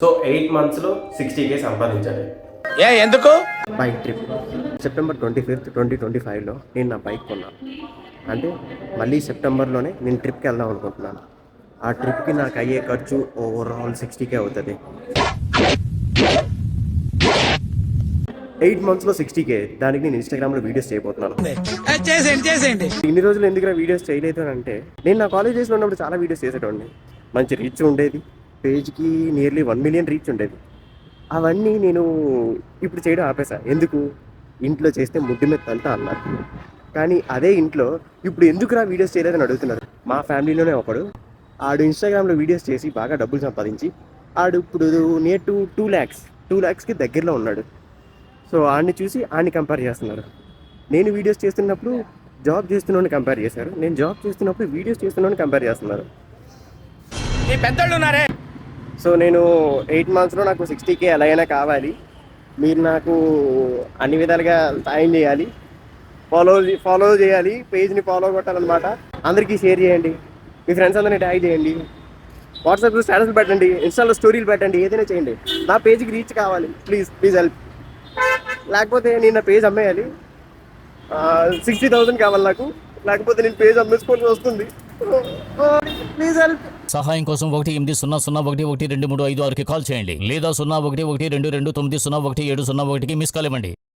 So 8 మంత్స్లో 60K సంపాదించాలి. ఎందుకు? బైక్ ట్రిప్ సెప్టెంబర్ 25th 2025లో నేను నా బైక్ కొన్నాను. అంటే మళ్ళీ సెప్టెంబర్లోనే నేను ట్రిప్కి వెళ్దాం అనుకుంటున్నాను. ఆ ట్రిప్కి నాకు అయ్యే ఖర్చు ఓవరాల్ 60K అవుతుంది. 8 మంత్స్లో 60K. దానికి నేను ఇన్స్టాగ్రామ్లో వీడియోస్ చేయబోతున్నాను. ఇన్ని రోజులు ఎందుకు వీడియోస్ చేయలేదు అని అంటే, నేను నా కాలేజ్ డేస్లో ఉన్నప్పుడు చాలా వీడియోస్ చేసేటోడిని. మంచి రీచ్ ఉండేది, పేజ్కి నియర్లీ 1 million రీచ్ ఉండేది. అవన్నీ నేను ఇప్పుడు చేయడం ఆపేసా. ఎందుకు? ఇంట్లో చేస్తే ముడ్డు మీద తంతా అన్నారు. కానీ అదే ఇంట్లో ఇప్పుడు ఎందుకురా వీడియోస్ చేయలేదని అడుగుతున్నారు. మా ఫ్యామిలీలోనే ఒకడు, ఆడు ఇన్స్టాగ్రామ్లో వీడియోస్ చేసి బాగా డబ్బులు సంపాదించి ఆడు ఇప్పుడు నియర్ టు 2 lakhsకి దగ్గరలో ఉన్నాడు. సో ఆడిని చూసి ఆడిని కంపేర్ చేస్తున్నారు. నేను వీడియోస్ చేస్తున్నప్పుడు జాబ్ చేస్తున్నాను కంపేర్ చేశారు. నేను జాబ్ చేస్తున్నప్పుడు వీడియోస్ చేస్తున్నాను కంపేర్ చేస్తున్నారు. సో నేను 8 మంత్స్లో నాకు 60K ఎలా అయినా కావాలి. మీరు నాకు అన్ని విధాలుగా సాయం చేయాలి. ఫాలో చేయాలి, పేజ్ని ఫాలో కొట్టాలన్నమాట. అందరికీ షేర్ చేయండి, మీ ఫ్రెండ్స్ అందరినీ ట్యాగ్ చేయండి, వాట్సాప్లో స్టేటస్ పెట్టండి, ఇన్స్టాలో స్టోరీలు పెట్టండి, ఏదైనా చేయండి. నా పేజ్కి రీచ్ కావాలి. Please help. లేకపోతే నేను నా పేజ్ అమ్మేయాలి. 60,000 కావాలి నాకు. లేకపోతే నేను పేజ్ అమ్మేసుకోవాల్సి వస్తుంది. Please help. సహాయం కోసం 18001123556కి కాల్ చేయండి లేదా 011222901701కి మిస్ కాల్ ఇవ్వండి.